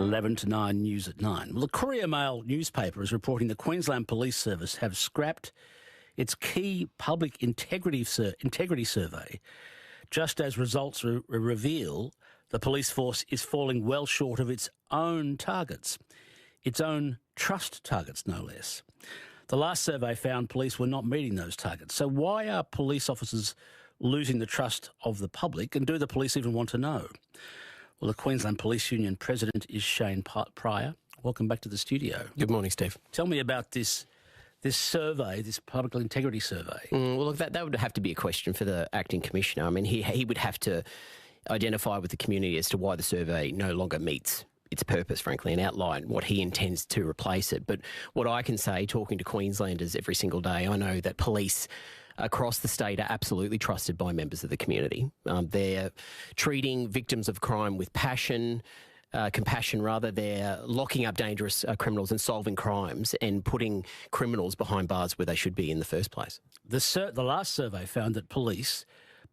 11 to 9 news at 9. Well, the Courier Mail newspaper is reporting the Queensland Police Service have scrapped its key public integrity survey, just as results reveal the police force is falling well short of its own targets, its own trust targets, no less. The last survey found police were not meeting those targets. So why are police officers losing the trust of the public, and do the police even want to know? Well, the Queensland Police Union President is Shane Prior. Welcome back to the studio. Good morning, Steve. Tell me about this survey, this public integrity survey. Well, look, that would have to be a question for the acting commissioner. I mean, he would have to identify with the community as to why the survey no longer meets its purpose, frankly, and outline what he intends to replace it. But what I can say, talking to Queenslanders every single day, I know that police across the state are absolutely trusted by members of the community. They're treating victims of crime with compassion. They're locking up dangerous criminals and solving crimes and putting criminals behind bars where they should be in the first place. The last survey found that police,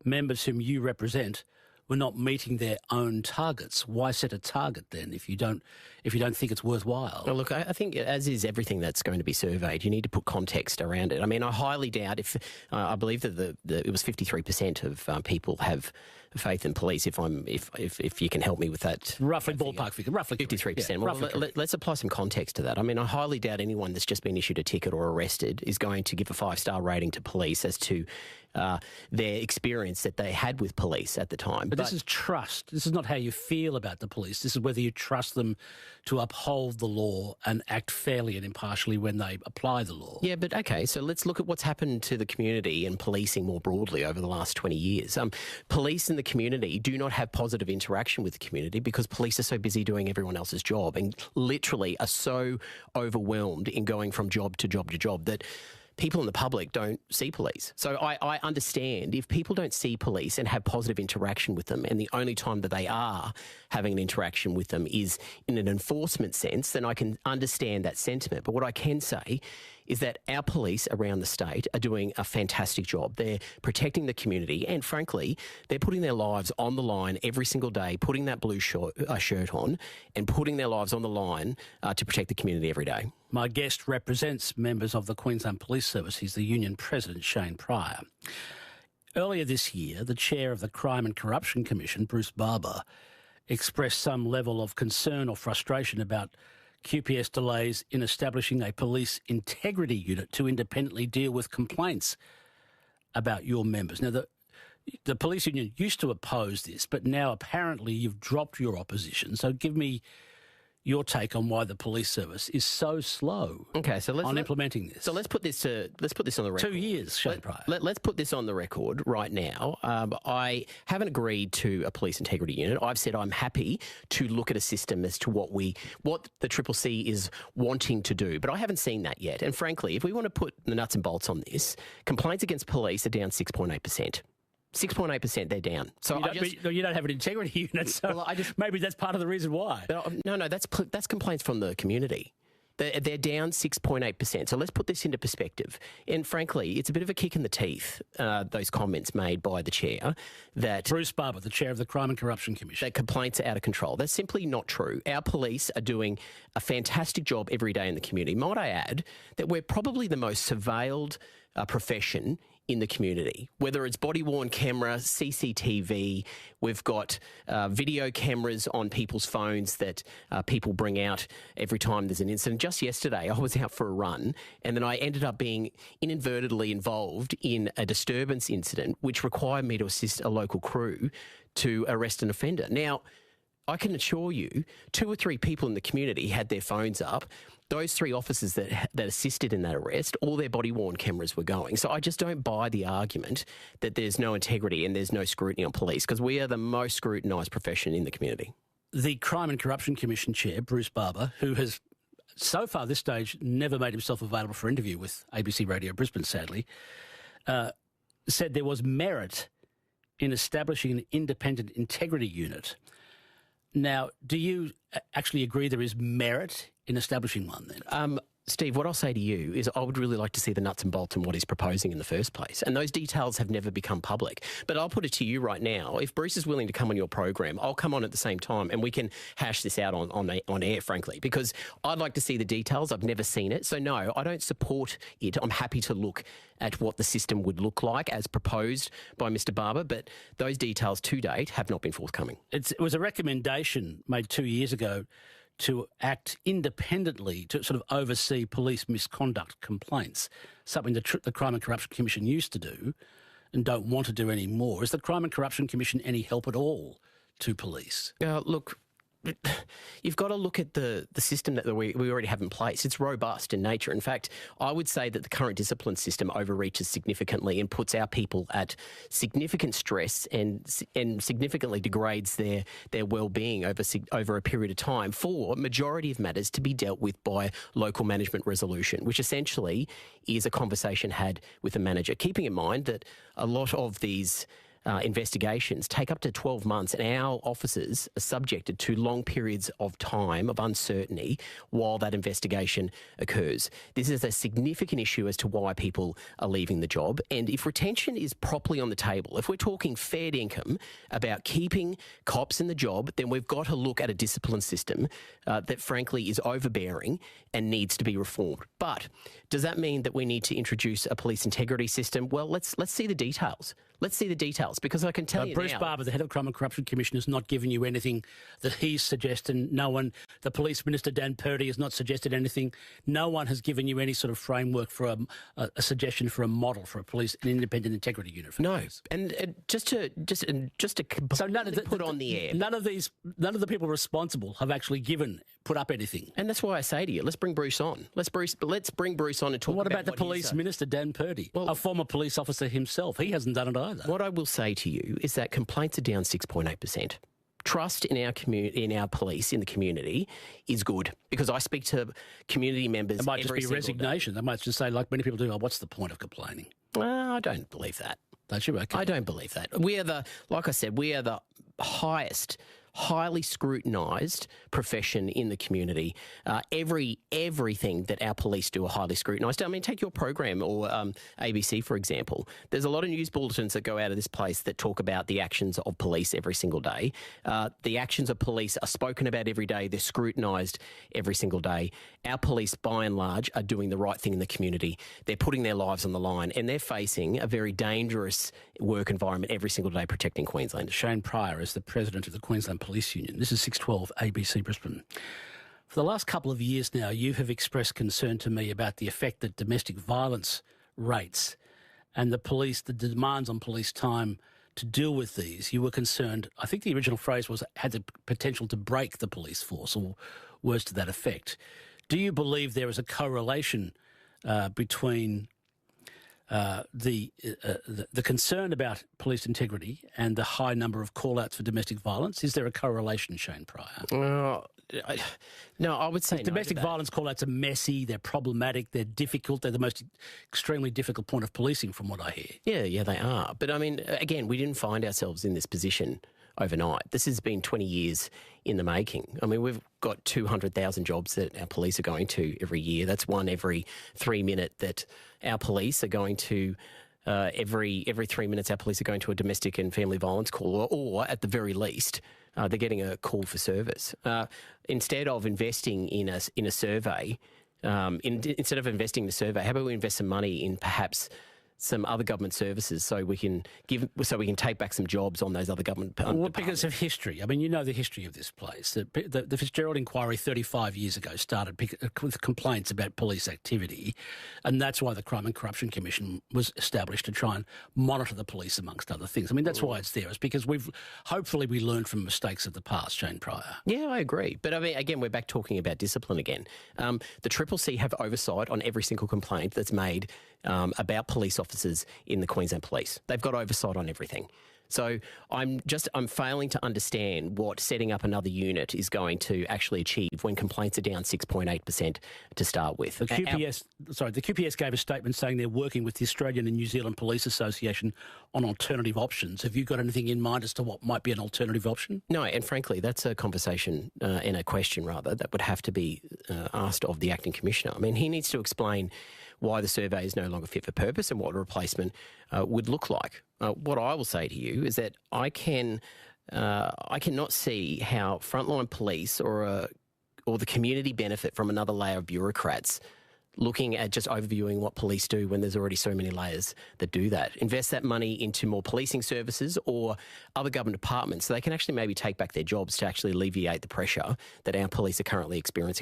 members whom you represent, were not meeting their own targets. Why set a target then if you don't think it's worthwhile? Well, look, I think as is everything that's going to be surveyed, you need to put context around it. I mean, I highly doubt if I believe that it was 53% of people have faith in police. If you can help me with that, roughly ballpark figure, roughly 53%. Yeah, well, let's apply some context to that. I mean, I highly doubt anyone that's just been issued a ticket or arrested is going to give a 5-star rating to police as to their experience that they had with police at the time. But this is trust. This is not how you feel about the police. This is whether you trust them to uphold the law and act fairly and impartially when they apply the law. Yeah, but okay, so let's look at what's happened to the community and policing more broadly over the last 20 years. Police in the community do not have positive interaction with the community because police are so busy doing everyone else's job and literally are so overwhelmed in going from job to job to job that people in the public don't see police. So I understand if people don't see police and have positive interaction with them, and the only time that they are having an interaction with them is in an enforcement sense, then I can understand that sentiment. But what I can say is that our police around the state are doing a fantastic job. They're protecting the community and, frankly, they're putting their lives on the line every single day, putting that blue shirt on and putting their lives on the line to protect the community every day. My guest represents members of the Queensland Police Service. He's the Union President, Shane Prior. Earlier this year, the chair of the Crime and Corruption Commission, Bruce Barber, expressed some level of concern or frustration about QPS delays in establishing a police integrity unit to independently deal with complaints about your members. Now, the police union used to oppose this, but now apparently you've dropped your opposition. So give me your take on why the police service is so slow on implementing this. So let's put this on the record. 2 years, Shane Prior. Let's put this on the record right now. I haven't agreed to a police integrity unit. I've said I'm happy to look at a system as to what the CCC is wanting to do, but I haven't seen that yet. And frankly, if we want to put the nuts and bolts on this, complaints against police are down 6.8%. 6.8%, they're down. So you don't have an integrity unit, so maybe that's part of the reason why. No, that's complaints from the community. They're down 6.8%. So let's put this into perspective. And frankly, it's a bit of a kick in the teeth, those comments made by the chair that Bruce Barber, the chair of the Crime and Corruption Commission, that complaints are out of control. That's simply not true. Our police are doing a fantastic job every day in the community. Might I add that we're probably the most surveilled profession in the community, whether it's body-worn camera, CCTV, we've got video cameras on people's phones that people bring out every time there's an incident. Just yesterday, I was out for a run and then I ended up being inadvertently involved in a disturbance incident which required me to assist a local crew to arrest an offender. Now, I can assure you, 2 or 3 people in the community had their phones up. Those 3 officers that assisted in that arrest, all their body-worn cameras were going. So I just don't buy the argument that there's no integrity and there's no scrutiny on police, because we are the most scrutinised profession in the community. The Crime and Corruption Commission chair, Bruce Barber, who has so far this stage never made himself available for interview with ABC Radio Brisbane, sadly, said there was merit in establishing an independent integrity unit. Now, do you actually agree there is merit in establishing one then? Steve, what I'll say to you is I would really like to see the nuts and bolts in what he's proposing in the first place. And those details have never become public. But I'll put it to you right now. If Bruce is willing to come on your program, I'll come on at the same time and we can hash this out on air, frankly, because I'd like to see the details. I've never seen it. So, no, I don't support it. I'm happy to look at what the system would look like as proposed by Mr. Barber, but those details to date have not been forthcoming. It was a recommendation made 2 years ago to act independently to sort of oversee police misconduct complaints, something the Crime and Corruption Commission used to do and don't want to do anymore. Is the Crime and Corruption Commission any help at all to police? Look, you've got to look at the system that we already have in place. It's robust in nature. In fact, I would say that the current discipline system overreaches significantly and puts our people at significant stress and significantly degrades their well-being over a period of time for majority of matters to be dealt with by local management resolution, which essentially is a conversation had with a manager, keeping in mind that a lot of these investigations take up to 12 months and our officers are subjected to long periods of time of uncertainty while that investigation occurs. This is a significant issue as to why people are leaving the job. And if retention is properly on the table, if we're talking fair income about keeping cops in the job, then we've got to look at a discipline system that frankly is overbearing and needs to be reformed. But does that mean that we need to introduce a police integrity system? Well, let's see the details. Let's see the details, because I can tell you Bruce now... Barber, the head of Crime and Corruption Commission, has not given you anything that he's suggesting. No one, the Police Minister, Dan Purdy, has not suggested anything. No one has given you any sort of framework for a suggestion for a model for an independent integrity unit. For police. And just to so put on the air. None of the people responsible have actually put up anything. And that's why I say to you, let's bring Bruce on. Let's bring Bruce on and talk what about the Police Minister, Dan Purdy, a former police officer himself? He hasn't done it either. What I will say to you is that complaints are down 6.8%. Trust in our in our police, in the community, is good, because I speak to community members. It might just be resignation. Day. They might just say, like many people do, what's the point of complaining? I don't believe that. Don't you? Okay. I don't believe that. Like I said, we are the highly scrutinised profession in the community. Everything that our police do are highly scrutinised. I mean, take your program or ABC, for example. There's a lot of news bulletins that go out of this place that talk about the actions of police every single day. The actions of police are spoken about every day. They're scrutinised every single day. Our police, by and large, are doing the right thing in the community. They're putting their lives on the line, and they're facing a very dangerous work environment every single day protecting Queensland. Shane Prior is the president of the Queensland Police Union. This is 612 ABC Brisbane. For the last couple of years now, you have expressed concern to me about the effect that domestic violence rates and the demands on police time to deal with these. You were concerned, I think the original phrase was, had the potential to break the police force, or words to that effect. Do you believe there is a correlation between the concern about police integrity and the high number of call-outs for domestic violence? Is there a correlation, Shane Prior? No, I would say domestic violence call-outs are messy, they're problematic, they're difficult, they're the most extremely difficult point of policing from what I hear. Yeah, they are. But I mean, again, we didn't find ourselves in this position overnight. This has been 20 years in the making. I mean, we've got 200,000 jobs that our police are going to every year. That's one every 3 minutes that our police are going to. Every 3 minutes, our police are going to a domestic and family violence call, or at the very least, they're getting a call for service. Instead of investing in a survey, instead of investing in the survey, how about we invest some money in perhaps some other government services so we can take back some jobs on those other government departments? Because of history. I mean, you know the history of this place. The Fitzgerald inquiry 35 years ago started with complaints about police activity, and that's why the Crime and Corruption Commission was established to try and monitor the police, amongst other things. I mean, that's why it's there. It's because hopefully we learned from mistakes of the past, Shane Prior. Yeah, I agree. But I mean, again, we're back talking about discipline again. The CCC have oversight on every single complaint that's made about police officers in the Queensland Police. They've got oversight on everything. So I'm failing to understand what setting up another unit is going to actually achieve when complaints are down 6.8% to start with. The QPS gave a statement saying they're working with the Australian and New Zealand Police Association on alternative options. Have you got anything in mind as to what might be an alternative option? No, and frankly, that's a conversation and a question, rather, that would have to be asked of the Acting Commissioner. I mean, he needs to explain why the survey is no longer fit for purpose and what a replacement would look like. What I will say to you is that I cannot see how frontline police or the community benefit from another layer of bureaucrats looking at just overviewing what police do when there's already so many layers that do that. Invest that money into more policing services or other government departments so they can actually maybe take back their jobs to actually alleviate the pressure that our police are currently experiencing.